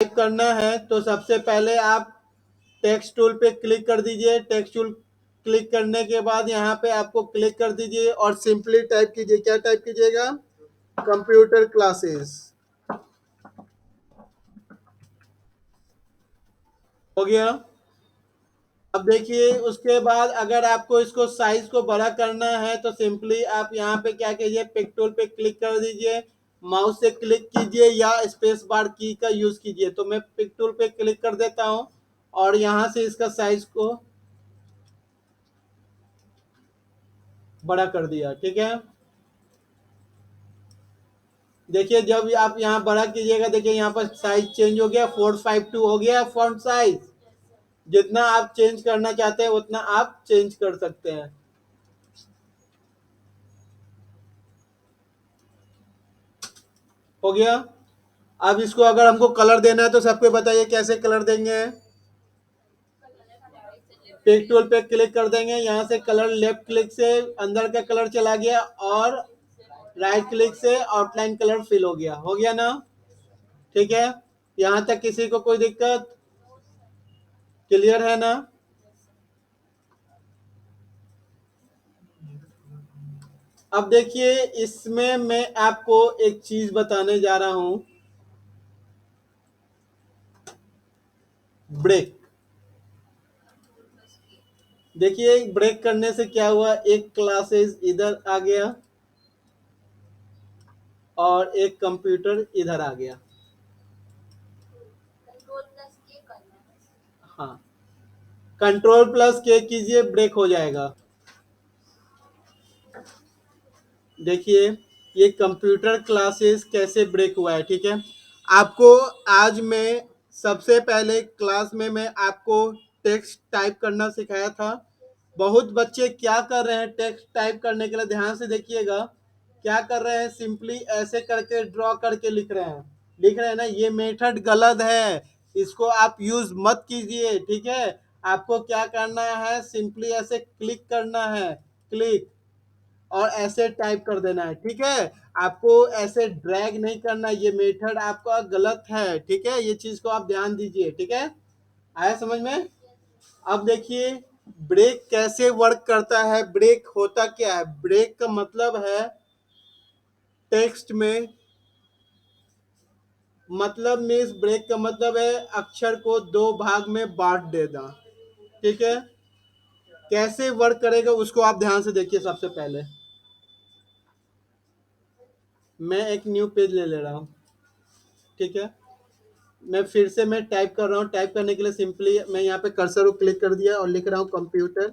Type करना है तो सबसे पहले आप टेक्स्ट टूल पे क्लिक कर दीजिए। टेक्स्ट टूल क्लिक करने के बाद यहाँ पे आपको क्लिक कर दीजिए और सिंपली टाइप कीजिए। क्या टाइप कीजिएगा? Computer classes. हो गया। अब देखिए उसके बाद अगर आपको इसको साइज को बड़ा करना है तो सिंपली आप यहाँ पे क्या कीजिए, पिक टूल पे क्लिक कर दीजिए, माउस से क्लिक कीजिए या स्पेस बार की का यूज कीजिए। तो मैं पिक टूल पे क्लिक कर देता हूँ और यहाँ से इसका साइज को बड़ा कर दिया। ठीक है, देखिए जब आप यहाँ बड़ा कीजिएगा, देखिए यहाँ पर साइज चेंज हो गया, 452 हो गया फॉन्ट साइज। जितना आप चेंज करना चाहते हैं उतना आप चेंज कर सकते हैं। हो गया। अब इसको अगर हमको कलर देना है तो सबको बताइए कैसे कलर देंगे। पिक टूल पे क्लिक कर देंगे, यहाँ से कलर लेफ्ट क्लिक से अंदर का कलर चला गया और राइट क्लिक से आउटलाइन कलर फिल हो गया। हो गया ना? ठीक है, यहाँ तक किसी को कोई दिक्कत? क्लियर है ना? अब देखिए इसमें मैं आपको एक चीज बताने जा रहा हूं, ब्रेक। देखिए ब्रेक करने से क्या हुआ, एक क्लासेस इधर आ गया और एक कंप्यूटर इधर आ गया। हाँ, कंट्रोल प्लस के कीजिए, ब्रेक हो जाएगा। देखिए ये कंप्यूटर क्लासेस कैसे ब्रेक हुआ है। ठीक है, आपको आज मैं सबसे पहले क्लास में मैं आपको टेक्स्ट टाइप करना सिखाया था। बहुत बच्चे क्या कर रहे हैं, टेक्स्ट टाइप करने के लिए ध्यान से देखिएगा, क्या कर रहे हैं, सिंपली ऐसे करके ड्रॉ करके लिख रहे हैं ना, ये मेथड गलत है, इसको आप यूज मत कीजिए। ठीक है, आपको क्या करना है, सिंपली ऐसे क्लिक करना है, क्लिक, और ऐसे टाइप कर देना है। ठीक है, आपको ऐसे ड्रैग नहीं करना, ये मेथड आपका गलत है। ठीक है, ये चीज को आप ध्यान दीजिए। ठीक है, आया समझ में? अब देखिए ब्रेक कैसे वर्क करता है। ब्रेक होता क्या है, ब्रेक का मतलब है टेक्स्ट में, मतलब मीन्स ब्रेक का मतलब है अक्षर को दो भाग में बांट देना। ठीक है, कैसे वर्क करेगा उसको आप ध्यान से देखिए। सबसे पहले मैं एक न्यू पेज ले रहा हूँ। ठीक है, मैं फिर से मैं टाइप कर रहा हूँ। टाइप करने के लिए सिंपली मैं यहाँ पे कर्सर को क्लिक कर दिया और लिख रहा हूँ कंप्यूटर।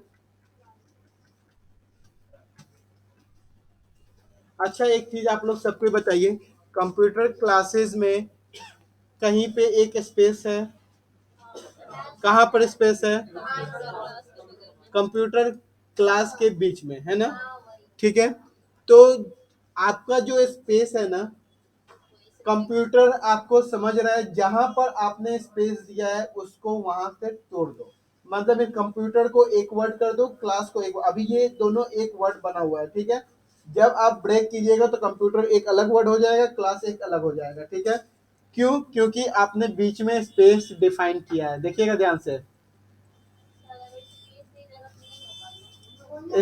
अच्छा एक चीज आप लोग सबको बताइए, कंप्यूटर क्लासेस में कहीं पे एक स्पेस है? कहाँ पर स्पेस है? कंप्यूटर क्लास के बीच में है ना? ठीक है, तो आपका जो स्पेस है ना, कंप्यूटर आपको समझ रहा है, जहां पर आपने स्पेस दिया है उसको वहां से तोड़ दो। मतलब इस कंप्यूटर को एक वर्ड कर दो, क्लास को एक। अभी ये दोनों एक वर्ड बना हुआ है। ठीक है, जब आप ब्रेक कीजिएगा तो कंप्यूटर एक अलग वर्ड हो जाएगा, क्लास एक अलग हो जाएगा। ठीक है, क्यों? क्योंकि आपने बीच में स्पेस डिफाइन किया है। देखिएगा ध्यान से,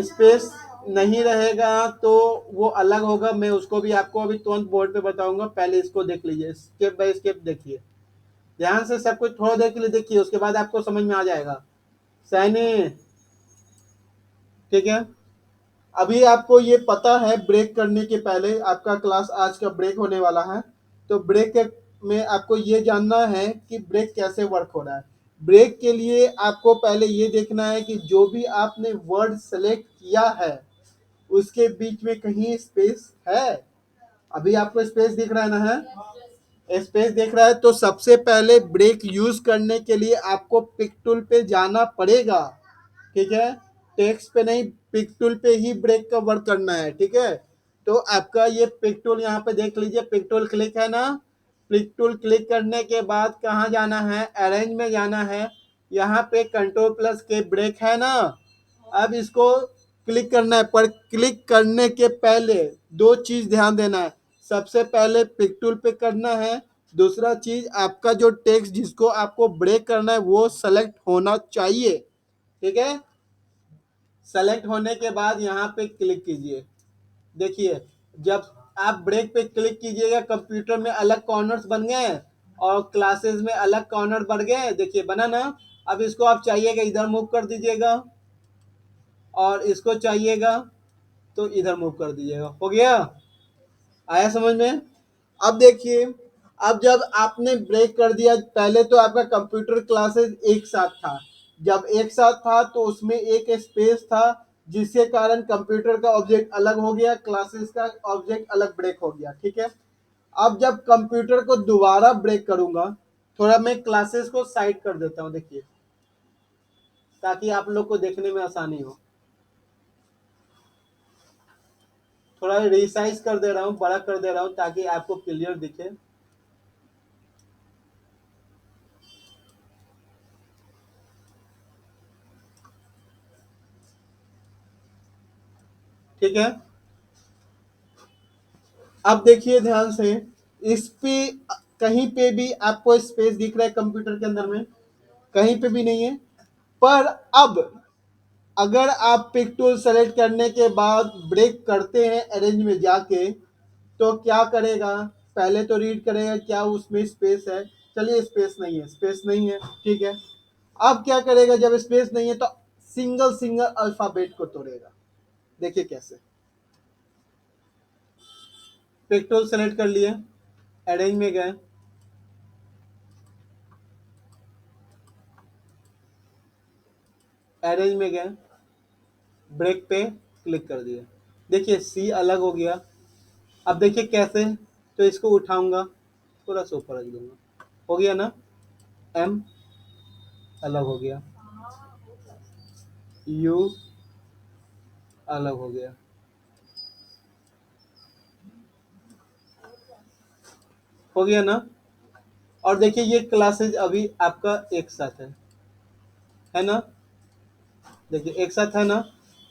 स्पेस नहीं रहेगा तो वो अलग होगा। मैं उसको भी आपको अभी तुरंत बोर्ड पे बताऊंगा, पहले इसको देख लीजिए, स्टेप बाय स्टेप देखिए ध्यान से, सब कुछ थोड़ा देर के लिए देखिए, उसके बाद आपको समझ में आ जाएगा। सैनी, ठीक है, अभी आपको ये पता है ब्रेक करने के पहले आपका क्लास आज का ब्रेक होने वाला है, तो ब्रेक में आपको ये जानना है कि ब्रेक कैसे वर्क हो रहा है। ब्रेक के लिए आपको पहले ये देखना है कि जो भी आपने वर्ड सेलेक्ट किया है उसके बीच में कहीं स्पेस है। अभी आपको स्पेस दिख रहा है ना? है, स्पेस दिख रहा है, तो सबसे पहले ब्रेक यूज करने के लिए आपको पिक टूल पे जाना पड़ेगा। ठीक है, टेक्स्ट पे नहीं, पिक टूल पे ही ब्रेक का वर्क करना है। ठीक है, तो आपका ये पिक टूल यहाँ पे देख लीजिए, पिक टूल क्लिक है ना? पिक टूल क्लिक करने के बाद कहाँ जाना है, अरेंज में जाना है। यहाँ पे कंट्रोल प्लस के ब्रेक है ना, अब इसको क्लिक करना है। पर क्लिक करने के पहले दो चीज ध्यान देना है। सबसे पहले पिक टूल पे करना है, दूसरा चीज, आपका जो टेक्स्ट जिसको आपको ब्रेक करना है वो सेलेक्ट होना चाहिए, ठीक है। सेलेक्ट होने के बाद यहाँ पे क्लिक कीजिए। देखिए, जब आप ब्रेक पे क्लिक कीजिएगा कंप्यूटर में अलग कॉर्नर्स बन गए हैं और क्लासेस में अलग कॉर्नर बढ़ गए हैं। देखिए बना ना। अब इसको आप चाहिएगा इधर मूव कर दीजिएगा और इसको चाहिएगा तो इधर मूव कर दीजिएगा। हो गया? आया समझ में? अब देखिए, अब जब आपने ब्रेक कर दिया, पहले तो आपका कंप्यूटर क्लासेस एक साथ था। जब एक साथ था तो उसमें एक स्पेस था, जिसके कारण कंप्यूटर का ऑब्जेक्ट अलग हो गया, क्लासेस का ऑब्जेक्ट अलग ब्रेक हो गया, ठीक है। अब जब कंप्यूटर को दोबारा ब्रेक करूंगा, थोड़ा मैं क्लासेस को साइड कर देता हूं, देखिए, ताकि आप लोग को देखने में आसानी हो। थोड़ा रिसाइज कर दे रहा हूँ, बड़ा कर दे रहा हूँ ताकि आपको क्लियर दिखे। ठीक है। अब देखिए ध्यान से, इस पे कहीं पे भी आपको स्पेस दिख रहा है कंप्यूटर के अंदर में? कहीं पे भी नहीं है। पर अब अगर आप पिक टूल सेलेक्ट करने के बाद ब्रेक करते हैं अरेंज में जाके, तो क्या करेगा? पहले तो रीड करेगा क्या उसमें स्पेस है। चलिए, स्पेस नहीं है, स्पेस नहीं है, ठीक है। अब क्या करेगा? जब स्पेस नहीं है तो सिंगल सिंगल अल्फाबेट को तोड़ेगा। देखिए कैसे। पिक टूल सेलेक्ट कर लिए, अरेंज में गए, अरेंज में गए, ब्रेक पे क्लिक कर दिया। देखिए सी अलग हो गया। अब देखिए कैसे, तो इसको उठाऊंगा, थोड़ा सा ऊपर रख दूंगा, हो गया ना। एम अलग हो गया, यू अलग हो गया, हो गया ना। और देखिए ये क्लासेज अभी आपका एक साथ है ना। देखिए एक साथ है ना।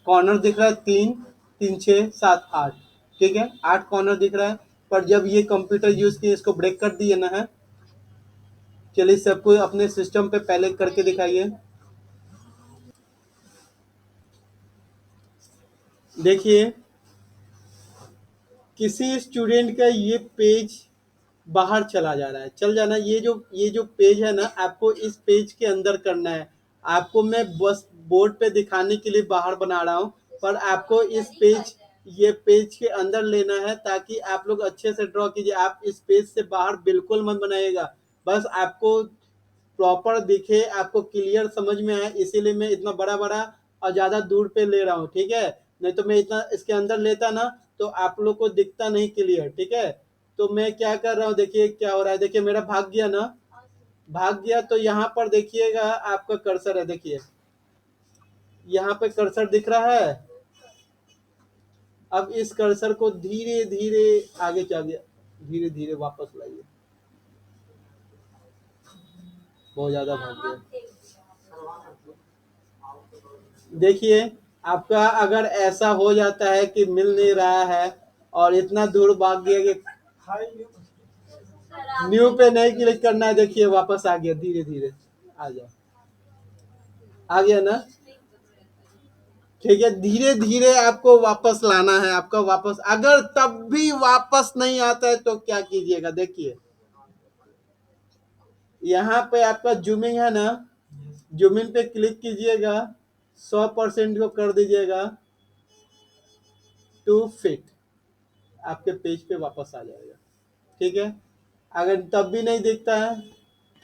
कॉर्नर दिख रहा है तीन, तीन छः सात आठ, ठीक है, आठ कॉर्नर दिख रहा है। पर जब ये कंप्यूटर यूज किए, इसको ब्रेक कर दिए ना है। चलिए सबको अपने सिस्टम पे पहले करके दिखाइए। देखिए, किसी स्टूडेंट का ये पेज बाहर चला जा रहा है, चल जाना। ये जो पेज है ना, आपको इस पेज के अंदर करना है। आपको मैं बस बोर्ड पे दिखाने के लिए बाहर बना रहा हूँ, पर आपको इस पेज, ये पेज के अंदर लेना है ताकि आप लोग अच्छे से ड्रॉ कीजिए। आप इस पेज से बाहर बिल्कुल मत बनाइएगा, बस आपको प्रॉपर दिखे, आपको क्लियर समझ में आए, इसीलिए मैं इतना बड़ा बड़ा और ज्यादा दूर पे ले रहा हूँ, ठीक है। नहीं तो मैं इतना इसके अंदर लेता ना तो आप लोग को दिखता नहीं क्लियर, ठीक है। तो मैं क्या कर रहा हूँ, देखिए क्या हो रहा है। देखिए मेरा भाग गया ना, भाग गया। तो यहाँ पर देखिएगा आपका कर्सर है, देखिए यहाँ पे कर्सर दिख रहा है। अब इस कर्सर को धीरे धीरे आगे चलिए, धीरे धीरे वापस लाइए। बहुत ज्यादा भाग गया। देखिए, आपका अगर ऐसा हो जाता है कि मिल नहीं रहा है और इतना दूर भाग गया कि न्यू पे नहीं क्लिक करना है, देखिए वापस आ गया, धीरे धीरे आ जाओ, आ गया ना। ठीक है, धीरे धीरे आपको वापस लाना है। आपका वापस, अगर तब भी वापस नहीं आता है तो क्या कीजिएगा? देखिए यहाँ पे आपका जूमिंग है ना, जूमिंग पे क्लिक कीजिएगा, 100% को कर दीजिएगा टू फिट, आपके पेज पे वापस आ जाएगा, ठीक है। अगर तब भी नहीं दिखता है,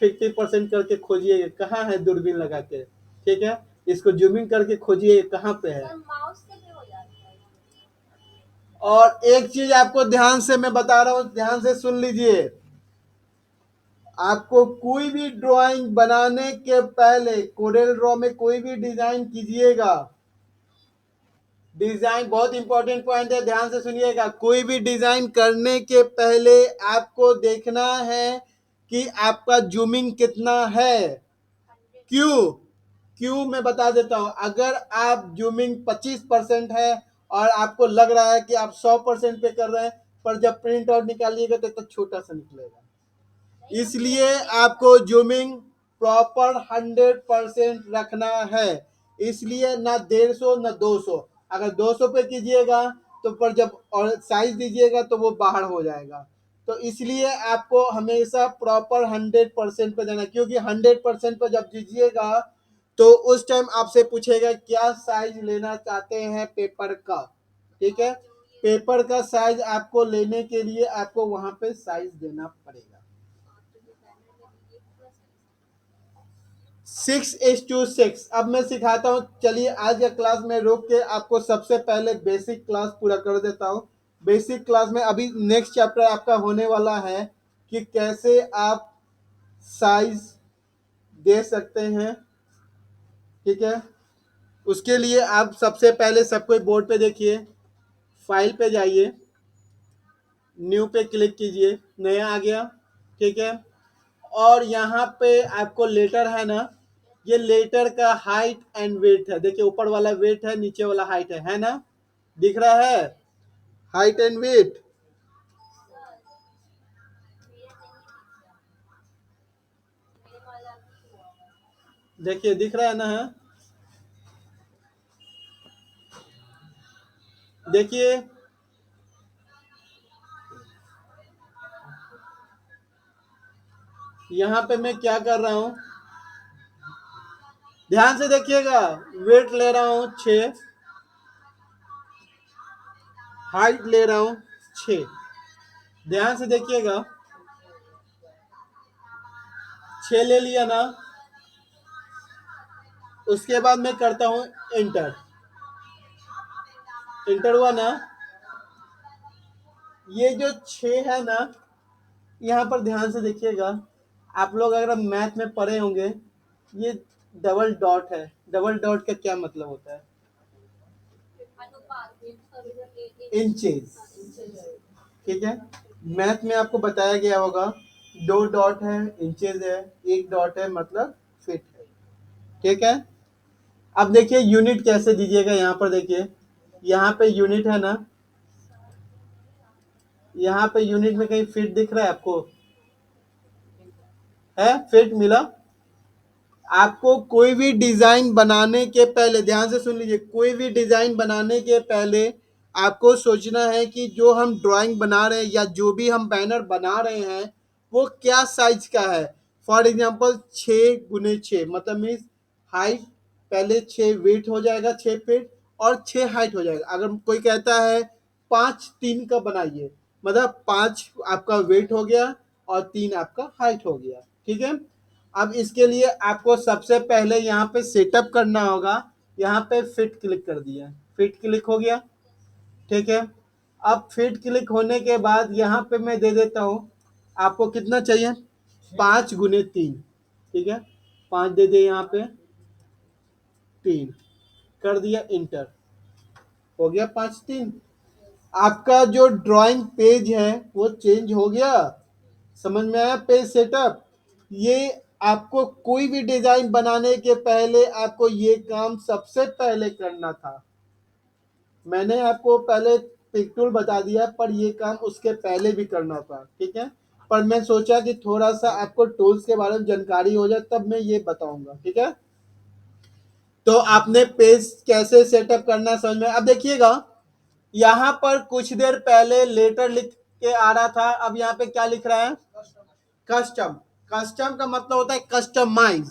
50% करके खोजिए कहाँ है, दूरबीन लगा के, ठीक है। इसको जूमिंग करके खोजिए कहाँ पे है। और एक चीज आपको ध्यान से मैं बता रहा हूं, ध्यान से सुन लीजिए। आपको कोई भी ड्राइंग बनाने के पहले, कोरेल ड्रॉ में कोई भी डिजाइन कीजिएगा, डिजाइन बहुत इंपॉर्टेंट पॉइंट है, ध्यान से सुनिएगा। कोई भी डिजाइन करने के पहले आपको देखना है कि आपका जूमिंग कितना है। क्यों? क्यों मैं बता देता हूं। अगर आप जूमिंग 25% है और आपको लग रहा है कि आप 100% पे कर रहे हैं, पर जब प्रिंट आउट निकालिएगा तो छोटा सा निकलेगा। इसलिए आपको जूमिंग प्रॉपर 100% रखना है। इसलिए ना 150 ना 200। अगर 200 पे कीजिएगा तो पर जब और साइज दीजिएगा तो वो बाहर हो जाएगा। तो इसलिए आपको हमेशा प्रॉपर 100% पे देना, क्योंकि 100% पे जब दीजिएगा तो उस टाइम आपसे पूछेगा क्या साइज लेना चाहते हैं पेपर का। ठीक है, पेपर का साइज आपको लेने के लिए आपको वहां पे साइज देना पड़ेगा। 6:6। अब मैं सिखाता हूँ, चलिए आज का क्लास में रोक के आपको सबसे पहले बेसिक क्लास पूरा कर देता हूँ। बेसिक क्लास में अभी नेक्स्ट चैप्टर आपका होने वाला है कि कैसे आप साइज दे सकते हैं। ठीक है, उसके लिए आप सबसे पहले सब कोई बोर्ड पे देखिए, फाइल पे जाइए, न्यू पे क्लिक कीजिए, नया आ गया। ठीक है, और यहाँ पे आपको लेटर है ना, ये लेटर का हाइट एंड वेट है। देखिए ऊपर वाला वेट है, नीचे वाला हाइट है ना, दिख रहा है हाइट एंड वेट। देखिए दिख रहा है ना, है देखिए यहाँ पे मैं क्या कर रहा हूँ, ध्यान से देखिएगा। वेट ले रहा हूँ 6, हाइट ले रहा हूँ 6। ध्यान से देखिएगा, 6 ले लिया ना, उसके बाद मैं करता हूँ इंटर। इंटर हुआ ना, ये जो 6 है ना, यहाँ पर ध्यान से देखिएगा। आप लोग अगर मैथ में पढ़े होंगे, ये डबल डॉट है। डबल डॉट का क्या मतलब होता है? इंचेस। ठीक है, मैथ में आपको बताया गया होगा, 2 डॉट है इंचेस है, 1 डॉट है मतलब फीट है। ठीक है, अब देखिए यूनिट कैसे दीजिएगा। यहाँ पर देखिए, यहाँ पे यूनिट है ना, यहाँ पे यूनिट में कहीं फीट दिख रहा है आपको? है, फीट मिला। आपको कोई भी डिजाइन बनाने के पहले ध्यान से सुन लीजिए, कोई भी डिजाइन बनाने के पहले आपको सोचना है कि जो हम ड्राइंग बना रहे हैं या जो भी हम बैनर बना रहे हैं वो क्या साइज का है। फॉर एग्जांपल 6 × 6 मतलब मीन्स हाइट पहले 6 वेट हो जाएगा, 6 फीट, और 6 हाइट हो जाएगा। अगर कोई कहता है 5 3 का बनाइए, मतलब 5 आपका वेट हो गया और 3 आपका हाइट हो गया। ठीक है, अब इसके लिए आपको सबसे पहले यहाँ पे सेटअप करना होगा। यहाँ पे फिट क्लिक कर दिया, फिट क्लिक हो गया। ठीक है, अब फिट क्लिक होने के बाद यहाँ पे मैं दे देता हूँ, आपको कितना चाहिए? 5 × 3। ठीक है, 5 दे दे, यहाँ पे 3 कर दिया, इंटर हो गया 5 3। आपका जो ड्राइंग पेज है वो चेंज हो गया। समझ में आया पेज सेटअप? ये आपको कोई भी डिजाइन बनाने के पहले आपको ये काम सबसे पहले करना था। मैंने आपको पहले पिक टूल बता दिया, पर ये काम उसके पहले भी करना था। ठीक है, पर मैं सोचा कि थोड़ा सा आपको टूल्स के बारे में जानकारी हो जाए तब मैं ये बताऊंगा। ठीक है, तो आपने पेज कैसे सेटअप करना समझ में। अब देखिएगा, यहाँ पर कुछ देर पहले लेटर लिख के आ रहा था, अब यहाँ पे क्या लिख रहा है? कस्टम। कस्टम का मतलब होता है कस्टमाइज।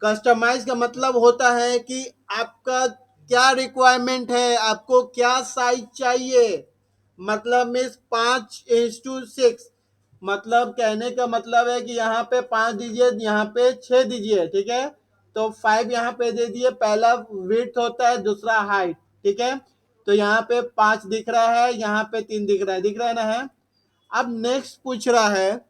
कस्टमाइज का मतलब होता है कि आपका क्या रिक्वायरमेंट है, आपको क्या साइज चाहिए। मतलब मीन्स 5:6, मतलब कहने का मतलब है कि यहाँ पे 5 दीजिए, यहाँ पे 6 दीजिए। ठीक है, तो 5 यहाँ पे दे दिए, पहला विड्थ होता है, दूसरा हाइट। ठीक है, तो यहाँ पे 5 दिख रहा है, यहाँ पे 3 दिख रहा है, दिख रहा है ना? है, अब नेक्स्ट पूछ रहा है,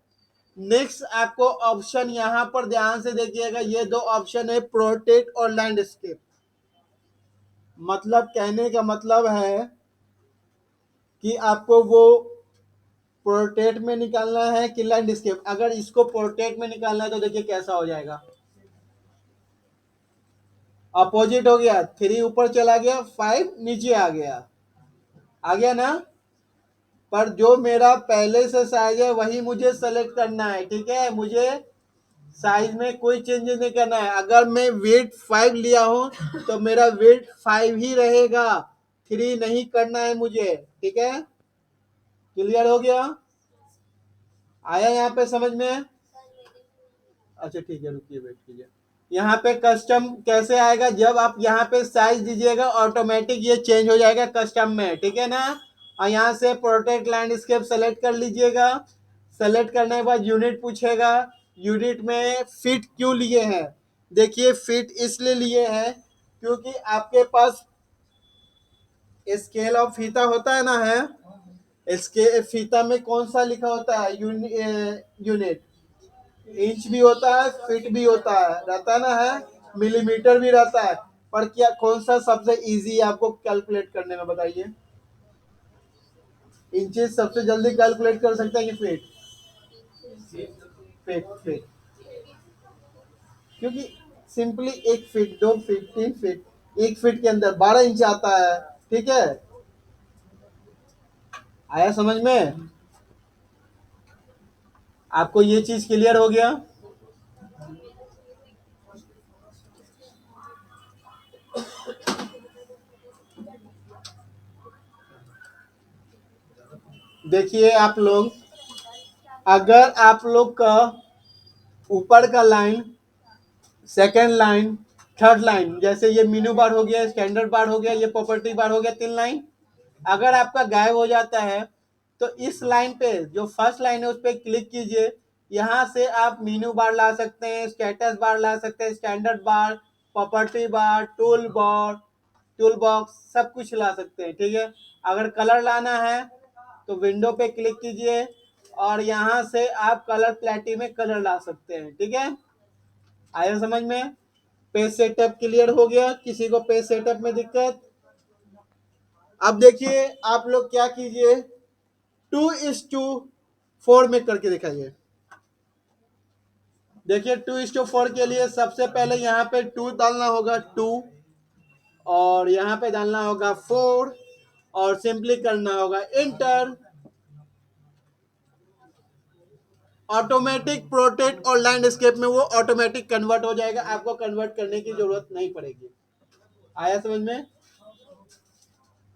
नेक्स्ट आपको ऑप्शन यहाँ पर ध्यान से देखिएगा, ये 2 ऑप्शन है, प्रोटेक्ट और लैंडस्केप। मतलब कहने का मतलब है कि आपको वो प्रोटेक्ट में निकालना है कि लैंडस्केप। अगर इसको प्रोटेक्ट में निकालना है तो देखिए कैसा हो जाएगा, अपोजिट हो गया। 3 ऊपर चला गया, 5 नीचे आ गया, आ गया ना? पर जो मेरा पहले से साइज है वही मुझे सेलेक्ट करना है, ठीक है। मुझे साइज में कोई चेंजेस नहीं करना है। अगर मैं वेट 5 लिया हूं तो मेरा वेट 5 ही रहेगा, 3 नहीं करना है मुझे, ठीक है। क्लियर हो गया? आया यहाँ पे समझ में? अच्छा ठीक है, रुकिए, वेट कीजिए। यहाँ पे कस्टम कैसे आएगा, जब आप यहाँ पे साइज दीजिएगा ऑटोमेटिक ये चेंज हो जाएगा कस्टम में, ठीक है ना। और यहाँ से प्रोटेक्ट लैंडस्केप सेलेक्ट कर लीजिएगा। सेलेक्ट करने के बाद यूनिट पूछेगा। यूनिट में फिट क्यों लिए हैं? देखिए, फिट इसलिए लिए हैं क्योंकि आपके पास स्केल ऑफ फीता होता है ना, है। इसके फीता में कौन सा लिखा होता है? यूनिट। इंच भी होता है, फीट भी होता है, रहता है ना, है। मिलीमीटर भी रहता है। पर क्या कौन सा सबसे इजी है आपको कैलकुलेट करने में, बताइए। इंचेस सबसे जल्दी कैलकुलेट कर सकते हैं कि फीट? Feet, feet. क्योंकि simply 1 feet, 2 feet, 3 feet, 1 feet के अंदर 12 इंच आता है, ठीक है। आया समझ में? आपको ये चीज क्लियर हो गया? देखिए आप लोग, अगर आप लोग का ऊपर का line, second line, third line, जैसे ये मीनू बार हो गया, स्टैंडर्ड बार हो गया, ये प्रॉपर्टी बार हो गया, 3 लाइन, अगर आपका गायब हो जाता है तो इस लाइन पे जो फर्स्ट लाइन है उस पर क्लिक कीजिए। यहाँ से आप मीनू बार ला सकते हैं, स्टेटस बार ला सकते हैं, स्टैंडर्ड बार, प्रॉपर्टी बार, टूल बार, टूल बॉक्स, सब कुछ ला सकते हैं, ठीक है। अगर कलर लाना है तो विंडो पे क्लिक कीजिए और यहाँ से आप कलर प्लेटी में कलर ला सकते हैं, ठीक है। आया समझ में? पेज सेटअप क्लियर हो गया? किसी को पेज सेटअप में दिक्कत? अब देखिए, आप लोग क्या कीजिए, 2:4 में करके दिखाइए। देखिए, 2:4 के लिए सबसे पहले यहाँ पे 2 डालना होगा, 2, और यहाँ पे डालना होगा 4, और सिंपली करना होगा इंटर। ऑटोमेटिक प्रोटेक्ट और लैंडस्केप में वो ऑटोमेटिक कन्वर्ट हो जाएगा, आपको कन्वर्ट करने की जरूरत नहीं पड़ेगी। आया समझ में?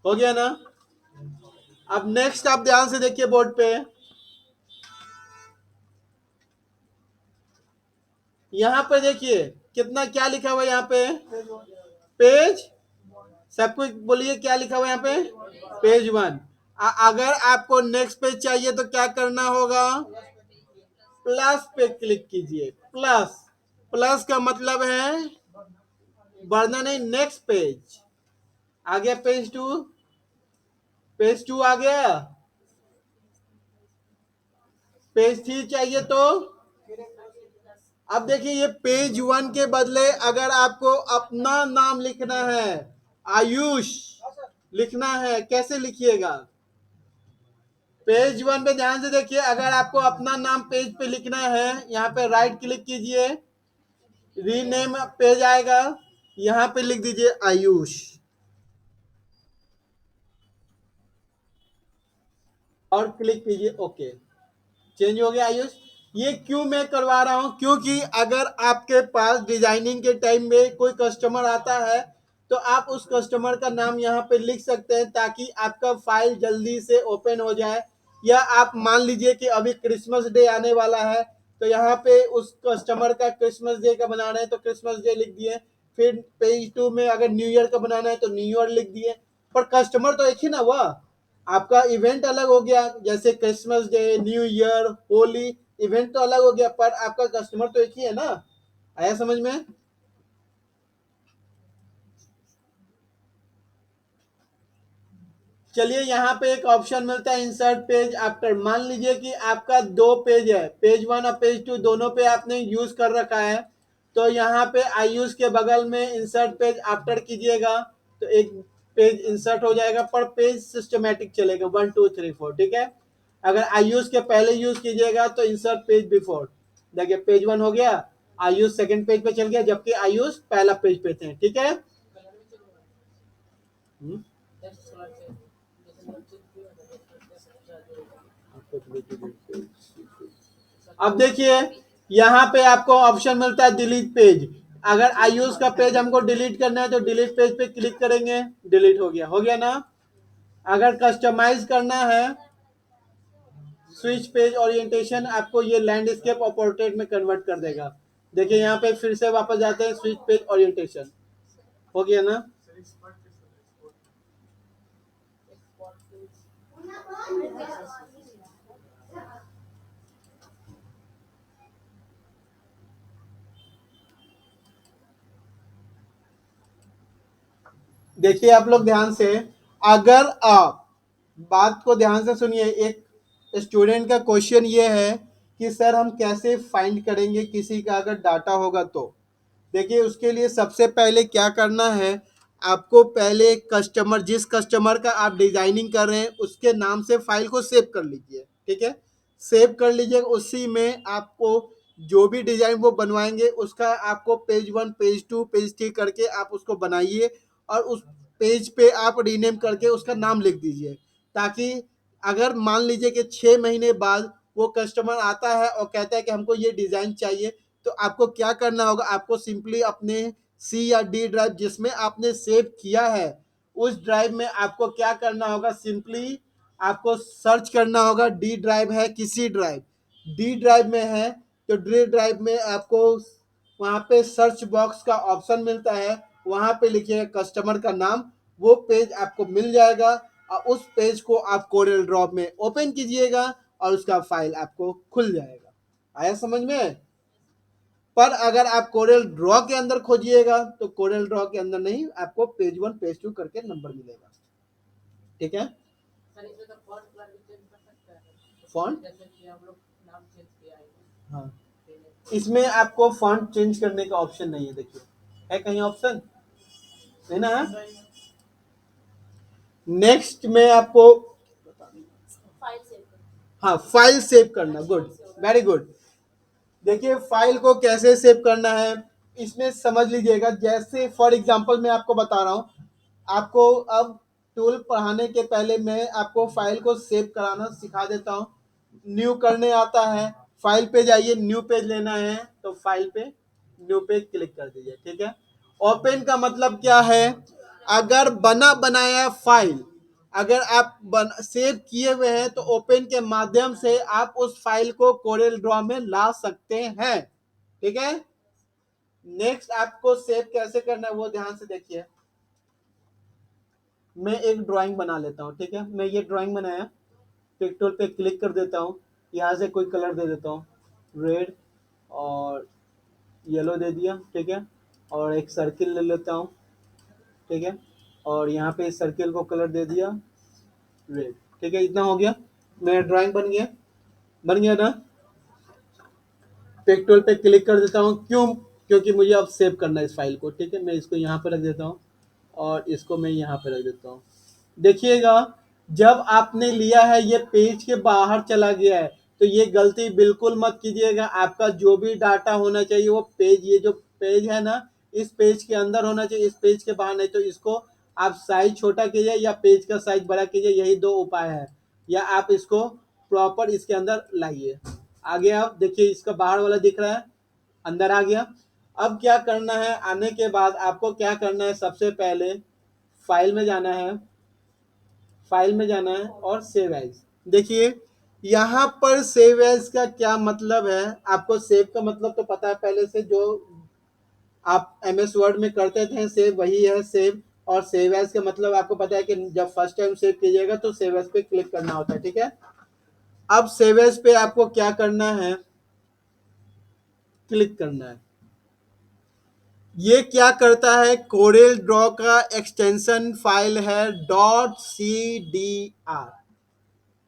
हो गया ना? अब नेक्स्ट आप ध्यान से देखिए बोर्ड पे, यहाँ पे देखिए कितना क्या लिखा हुआ है यहाँ पे, पेज, सब कुछ बोलिए क्या लिखा हुआ है यहाँ पे, पेज 1। अगर आपको नेक्स्ट पेज चाहिए तो क्या करना होगा, प्लस पे क्लिक कीजिए। प्लस, प्लस का मतलब है बढ़ना नहीं, नेक्स्ट पेज आ गया, पेज 2, पेज 2 आ गया। पेज 3 चाहिए तो, अब देखिए ये पेज 1 के बदले अगर आपको अपना नाम लिखना है, आयुष लिखना है, कैसे लिखिएगा? पेज 1 पे ध्यान से देखिए, अगर आपको अपना नाम पेज पे लिखना है, यहाँ पे राइट क्लिक कीजिए, रीनेम पेज आएगा, यहाँ पे लिख दीजिए आयुष, और क्लिक कीजिए ओके। चेंज हो गया आयुष। ये क्यों मैं करवा रहा हूं, क्योंकि अगर आपके पास डिजाइनिंग के टाइम में कोई कस्टमर आता है तो आप उस कस्टमर का नाम यहाँ पे लिख सकते हैं ताकि आपका फाइल जल्दी से ओपन हो जाए। या आप मान लीजिए कि अभी क्रिसमस डे आने वाला है तो यहाँ पे उस कस्टमर का क्रिसमस डे का बना रहे हैं तो क्रिसमस डे लिख दिए। फिर पेज 2 में अगर न्यू ईयर का बनाना है तो न्यू ईयर लिख दिए। पर कस्टमर तो एक ही ना हुआ, आपका इवेंट अलग हो गया, जैसे Christmas day, new year, Holi, event तो अलग हो गया पर आपका कस्टमर तो एक ही है ना। आया समझ में? चलिए, यहाँ पे एक ऑप्शन मिलता है इंसर्ट पेज आफ्टर। मान लीजिए कि आपका 2 पेज है, पेज 1 और पेज 2 दोनों पे आपने यूज कर रखा है, तो यहाँ पे आई यूज के बगल में इंसर्ट पेज आफ्टर कीजिएगा तो एक पेज इंसर्ट हो जाएगा, पर पेज सिस्टमेटिक चलेगा, 1 2 3 4, ठीक है। अगर आई यूज के पहले यूज कीजिएगा तो इंसर्ट पेज बिफोर, देखिए पेज 1 हो गया, आई यूज सेकेंड पेज पे चल गया जबकि आई यूज पहला पेज पे थे, ठीक है। अब देखिए यहाँ पे आपको ऑप्शन मिलता है डिलीट पेज। अगर आयुष का पेज हमको डिलीट करना है तो डिलीट पेज पे क्लिक करेंगे, डिलीट हो गया ना। अगर कस्टमाइज करना है स्विच पेज ओरिएंटेशन, आपको ये लैंडस्केप और पोर्ट्रेट में कन्वर्ट कर देगा। देखिए यहाँ पे फिर से वापस जाते हैं, स्विच पेज ओरिएंटेशन हो गया ना। देखिए आप लोग ध्यान से, अगर आप बात को ध्यान से सुनिए, एक स्टूडेंट का क्वेश्चन ये है कि सर हम कैसे फाइंड करेंगे किसी का अगर डाटा होगा तो। देखिए उसके लिए सबसे पहले क्या करना है, आपको पहले कस्टमर, जिस कस्टमर का आप डिजाइनिंग कर रहे हैं उसके नाम से फाइल को सेव कर लीजिए, ठीक है। सेव कर लीजिए, उसी में आपको जो भी डिजाइन वो बनवाएंगे उसका आपको पेज 1 पेज 2 पेज 3 करके आप उसको बनाइए, और उस पेज पे आप रीनेम करके उसका नाम लिख दीजिए, ताकि अगर मान लीजिए कि 6 महीने बाद वो कस्टमर आता है और कहता है कि हमको ये डिजाइन चाहिए, तो आपको क्या करना होगा, आपको सिंपली अपने सी या डी ड्राइव जिसमें आपने सेव किया है उस ड्राइव में आपको क्या करना होगा, सिंपली आपको सर्च करना होगा। डी ड्राइव है किसी ड्राइव, डी ड्राइव में है तो डी ड्राइव में आपको वहां पे सर्च बॉक्स का ऑप्शन मिलता है, वहां पे लिखिए कस्टमर का नाम, वो पेज आपको मिल जाएगा, और उस पेज को आप कोरेल ड्रॉ में ओपन कीजिएगा और उसका फाइल आपको खुल जाएगा। आया समझ में। पर अगर आप कोरेल ड्रॉ के अंदर खोजिएगा तो कोरेल ड्रॉ के अंदर नहीं, आपको पेज 1 पेज 2 करके नंबर मिलेगा, ठीक है। फॉन्ट, हाँ, इसमें आपको फॉन्ट चेंज करने का ऑप्शन नहीं है। देखिए है कहीं ऑप्शन, है ना। नेक्स्ट में आपको, हाँ फाइल सेव करना, गुड, वेरी गुड। देखिए फाइल को कैसे सेव करना है इसमें समझ लीजिएगा। जैसे फॉर एग्जांपल मैं आपको बता रहा हूँ, आपको अब टूल पढ़ाने के पहले मैं आपको फाइल को सेव कराना सिखा देता हूँ। न्यू करने आता है, फाइल पे जाइए, न्यू पेज लेना है तो फाइल पे न्यू पेज क्लिक कर दीजिए, ठीक है। ओपन का मतलब क्या है, अगर बना बनाया फाइल अगर आप सेव किए हुए हैं तो ओपन के माध्यम से आप उस फाइल को कोरेल ड्रॉ में ला सकते हैं, ठीक है। नेक्स्ट आपको सेव कैसे करना है वो ध्यान से देखिए। मैं एक ड्राइंग बना लेता हूँ, ठीक है। मैं ये ड्राइंग बनाया, पिक्टोर पे क्लिक कर देता हूँ, यहाँ से कोई कलर दे देता हूँ, रेड और येलो दे दिया, ठीक है। और एक सर्किल ले लेता हूँ, ठीक है, और यहाँ पे इस सर्किल को कलर दे दिया रेड, ठीक है। इतना हो गया, मेरा ड्राइंग बन गया, बन गया ना। पिक्टोर पे क्लिक कर देता हूँ, क्यों, क्योंकि मुझे अब सेव करना है इस फाइल को, ठीक है। मैं इसको यहाँ पे रख देता हूँ और इसको मैं यहाँ पे रख देता हूँ। देखिएगा जब आपने लिया है ये पेज के बाहर चला गया है, तो ये गलती बिल्कुल मत कीजिएगा। आपका जो भी डाटा होना चाहिए वो पेज, ये जो पेज है ना, इस पेज के अंदर होना चाहिए, इस पेज के बाहर नहीं। तो इसको आप साइज छोटा कीजिए या पेज का साइज बड़ा कीजिए, यही दो उपाय है। या आप इसको प्रॉपर इसके अंदर लाइए। आगे आप देखिए, इसका बाहर वाला दिख रहा है, अंदर आ गया। अब क्या करना है, आने के बाद आपको क्या करना है, सबसे पहले फाइल में जाना है, फाइल में जाना है और सेव एज। देखिए यहाँ पर सेव एज का क्या मतलब है, आपको सेव का मतलब तो पता है पहले से, जो आप एमएस वर्ड में करते थे सेव, वही है सेव। और सेव एज का मतलब आपको पता है कि जब फर्स्ट टाइम सेव कीजिएगा तो सेव एज पे क्लिक करना होता है, ठीक है। अब सेव एज पे आपको क्या करना है, क्लिक करना है। ये क्या करता है, कोरेल ड्रॉ का एक्सटेंशन फाइल है डॉट सी डी आर,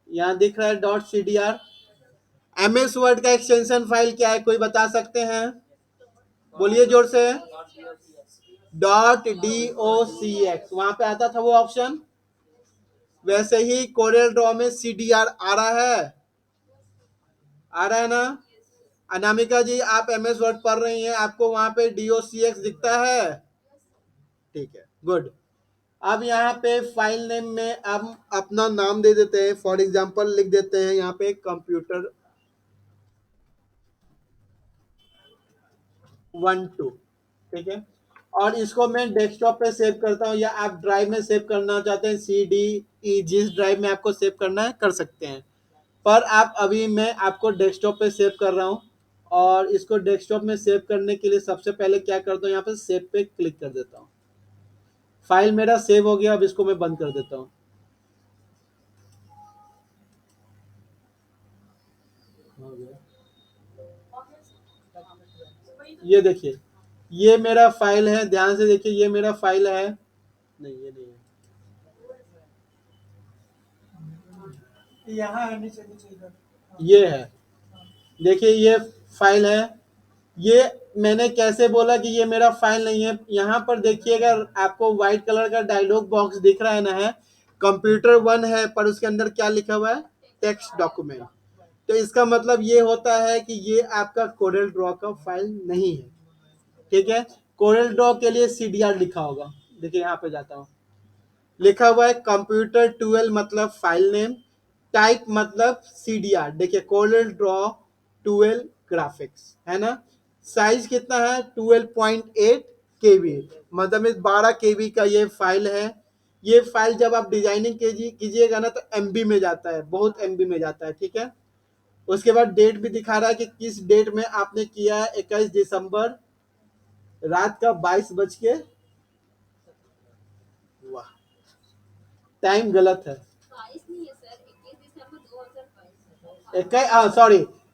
यहां दिख रहा है dot C D R. MS Word का एक्सटेंशन फाइल क्या है, कोई बता सकते हैं, बोलिए जोर से। Dot D O C X, वहां पे आता था वो ऑप्शन। वैसे ही कोरेल ड्रॉ में सी डी आर आ रहा है, आ रहा है ना। अनामिका जी आप एमएस वर्ड पढ़ रही हैं, आपको वहां पे डी ओ सी एक्स दिखता है, ठीक है, गुड। अब यहाँ पे फाइल नेम में हम अपना नाम दे देते हैं, फॉर एग्जांपल लिख देते हैं यहाँ पे कंप्यूटर 12, ठीक है। और इसको मैं डेस्कटॉप पे सेव करता हूँ, या आप ड्राइव में सेव करना चाहते हैं, सी डी ई, जिस ड्राइव में आपको सेव करना है कर सकते हैं। पर आप अभी मैं आपको डेस्कटॉप पे सेव कर रहा हूँ। और इसको डेस्कटॉप में सेव करने के लिए सबसे पहले क्या करता हूँ, यहाँ पे सेव पे क्लिक कर देता हूँ। फाइल मेरा सेव हो गया, अब इसको मैं बंद कर देता हूँ। ये देखिए, ये मेरा फाइल है, ध्यान से देखिए, ये मेरा फाइल है। नहीं, ये नहीं है, यहाँ है, नीचे नीचे इधर। ये है, देखिए ये फाइल है। ये मैंने कैसे बोला कि ये मेरा फाइल नहीं है? यहाँ पर देखिएगा, आपको व्हाइट कलर का डायलॉग बॉक्स दिख रहा है ना, है कंप्यूटर 1 है, पर उसके अंदर क्या लिखा हुआ है, टेक्स्ट डॉक्यूमेंट। तो इसका मतलब ये होता है कि ये आपका कोरेल ड्रॉ का फाइल नहीं है, ठीक है। कोरेल ड्रॉ के लिए सीडीआर लिखा होगा, देखिए यहाँ पे जाता हूँ, लिखा हुआ है कंप्यूटर 12 मतलब फाइल नेम, टाइप मतलब सीडीआर, देखिए कोरेल ड्रॉ 12 ग्राफिक्स, है ना। साइज कितना है, 12.8 केबी, मतलब इस 12 केबी का ये फाइल है। ये फाइल जब आप डिजाइनिंग कीजिएगा ना, तो एमबी में जाता है, बहुत एमबी में जाता है, ठीक है। उसके बाद डेट भी दिखा रहा है कि किस डेट में आपने किया है, 21 दिसंबर, रात का 22 बज के, वाह, टाइम गलत है,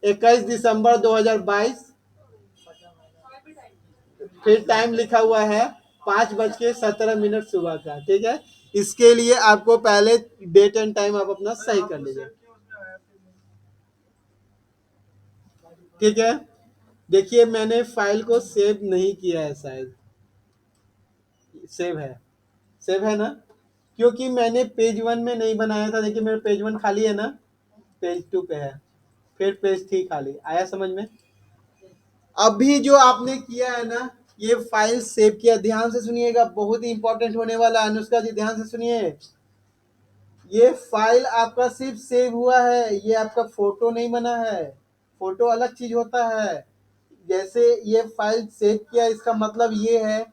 21 दिसंबर 2022। फिर टाइम लिखा हुआ है 5:17 सुबह का, ठीक है। इसके लिए आपको पहले डेट एंड टाइम आप अपना सही कर लीजिए, ठीक है। देखिए मैंने फाइल को सेव नहीं किया है शायद, सेव है, सेव है ना, क्योंकि मैंने पेज 1 में नहीं बनाया था। देखिए मेरा पेज 1 खाली है ना, पेज 2 पे है, फिर पेज 3 खाली, आया समझ में? अभी जो आपने किया है ना, ये फाइल सेव किया, ध्यान से सुनिएगा, बहुत ही इंपॉर्टेंट होने वाला है, अनुष्का जी ध्यान से सुनिए। ये फाइल आपका सिर्फ सेव हुआ है, ये आपका फोटो नहीं बना है, फोटो अलग चीज होता है। जैसे ये फाइल सेव किया, इसका मतलब ये है,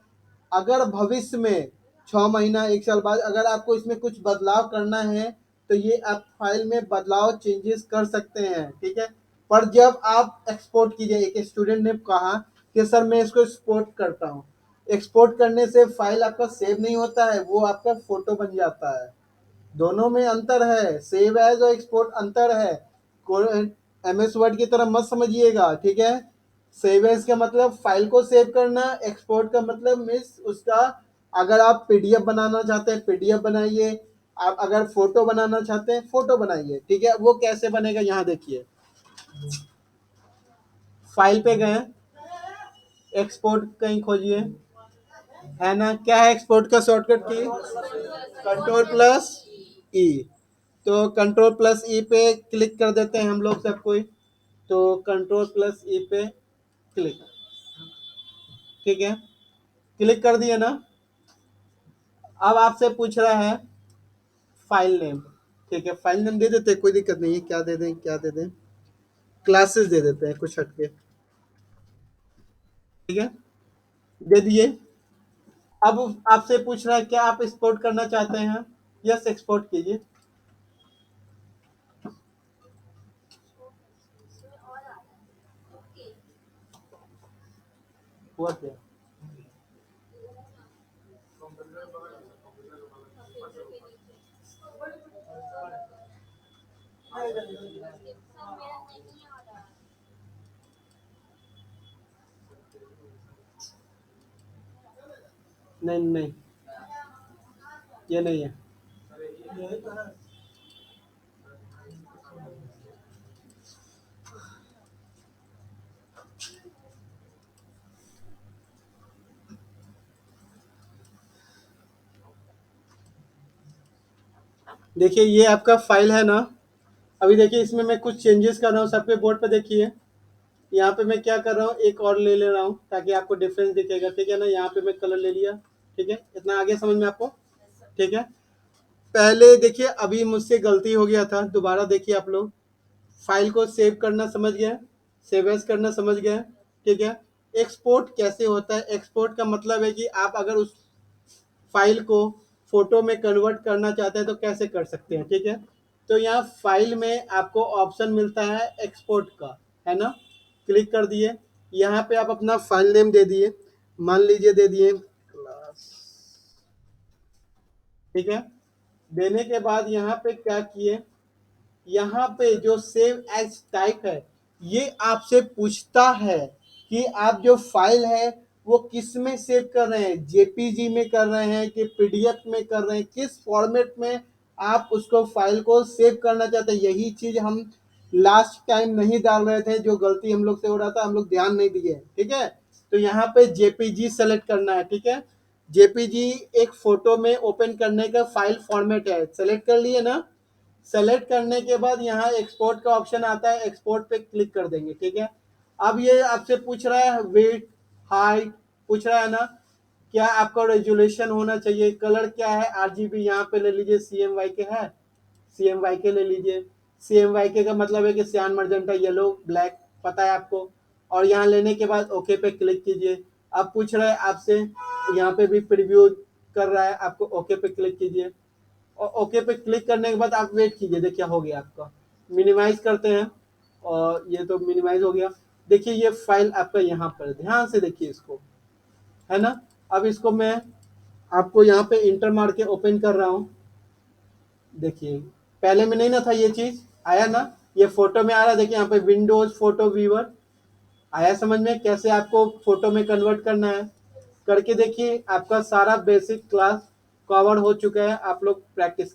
अगर भविष्य में 6 महीना 1 साल बाद अगर आपको इसमें कुछ बदलाव करना है, तो ये आप फाइल में बदलाव चेंजेस कर सकते हैं, ठीक है। पर जब आप एक्सपोर्ट कीजिए, एक स्टूडेंट ने कहा कि सर मैं इसको एक्सपोर्ट करता हूँ, एक्सपोर्ट करने से फाइल आपका सेव नहीं होता है, वो आपका फोटो बन जाता है। दोनों में अंतर है, सेव एज और एक्सपोर्ट अंतर है। MS वर्ड की तरह मत समझिएगा, ठीक है। सेव एज का मतलब फाइल को सेव करना, एक्सपोर्ट का मतलब मीन्स उसका, अगर आप पीडीएफ बनाना चाहते हैं पीडीएफ बनाइए, आप अगर फोटो बनाना चाहते हैं फोटो बनाइए, ठीक है। वो कैसे बनेगा, यहाँ देखिए, फाइल पे गए, एक्सपोर्ट कहीं खोजिए, है ना, क्या है एक्सपोर्ट का शॉर्टकट की, कंट्रोल प्लस ई। तो कंट्रोल प्लस ई पे क्लिक कर देते हैं हम लोग सब कोई, तो कंट्रोल प्लस ई पे क्लिक, ठीक है, क्लिक कर दिए ना। अब आपसे पूछ रहा है फाइल नेम, ठीक है, फाइल नेम दे देते हैं, कोई दिक्कत नहीं है, क्या दे दें, क्या दे दें, क्लासेस दे देते हैं कुछ हटके, ठीक है, दे दिए। अब आपसे पूछ रहा है क्या आप एक्सपोर्ट करना चाहते हैं, यस एक्सपोर्ट कीजिए। हुआ क्या, नहीं नहीं, ये नहीं है, देखिए ये आपका फाइल है ना। अभी देखिए इसमें मैं कुछ चेंजेस कर रहा हूँ, सबके बोर्ड पे देखिए, यहाँ पे मैं क्या कर रहा हूँ, एक और ले ले रहा हूँ ताकि आपको डिफरेंस दिखेगा, ठीक है ना। यहाँ पे मैं कलर ले लिया, ठीक है, इतना आगे समझ में आपको, ठीक है। पहले देखिए, अभी मुझसे गलती हो गया था, दोबारा देखिए आप लोग। फाइल को सेव करना समझ गए, सेव एज करना समझ गए, ठीक है। एक्सपोर्ट कैसे होता है? एक्सपोर्ट का मतलब है कि आप अगर उस फाइल को फोटो में कन्वर्ट करना चाहते हैं तो कैसे कर सकते हैं, ठीक है। तो यहाँ फाइल में आपको ऑप्शन मिलता है एक्सपोर्ट का, है ना। क्लिक कर दिए, यहाँ पे आप अपना फाइल नेम दे दिए, मान लीजिए दे दिए क्लास, ठीक है। देने के बाद यहाँ पे क्या किए, यहाँ पे जो सेव एज टाइप है, ये आपसे पूछता है कि आप जो फाइल है वो किस में सेव कर रहे हैं, जेपीजी में कर रहे हैं कि पीडीएफ में कर रहे हैं, किस फॉर्मेट में आप उसको फाइल को सेव करना चाहते हैं। यही चीज हम लास्ट टाइम नहीं डाल रहे थे, जो गलती हम लोग से हो रहा था, हम लोग ध्यान नहीं दिए, ठीक है। तो यहाँ पे जेपीजी सेलेक्ट करना है, ठीक है। जेपीजी एक फोटो में ओपन करने का फाइल फॉर्मेट है, सेलेक्ट कर लिए ना। सेलेक्ट करने के बाद यहाँ एक्सपोर्ट का ऑप्शन आता है, एक्सपोर्ट पे क्लिक कर देंगे, ठीक है। अब ये आपसे पूछ रहा है वेट, हाइट पूछ रहा है ना, क्या आपका रेजोल्यूशन होना चाहिए, कलर क्या है, आरजीबी यहाँ पे ले लीजिए, सीएमवाई के है, सीएमवाई के ले लीजिए। सीएमवाई के का मतलब है कि सियान मर्जेंटा येलो ब्लैक, पता है आपको। और यहाँ लेने के बाद ओके पे क्लिक कीजिए। अब पूछ रहा है आपसे, यहाँ पे भी प्रीव्यू कर रहा है, आपको ओके पे क्लिक कीजिए। और ओके पे क्लिक करने के बाद आप वेट कीजिए, देखिए हो गया आपका। मिनिमाइज करते हैं, और ये तो मिनिमाइज हो गया। देखिए ये फाइल आपका यहाँ पर, ध्यान से देखिए इसको, है ना। अब इसको मैं आपको यहाँ पे इंटर मार के ओपन कर रहा हूँ। देखिए पहले में नहीं ना था, ये चीज आया ना, ये फोटो में आ रहा है। देखिए यहाँ पे विंडोज फोटो व्यूअर आया, समझ में कैसे आपको फोटो में कन्वर्ट करना है। करके देखिए आपका सारा बेसिक क्लास कवर हो चुका है, आप लोग प्रैक्टिस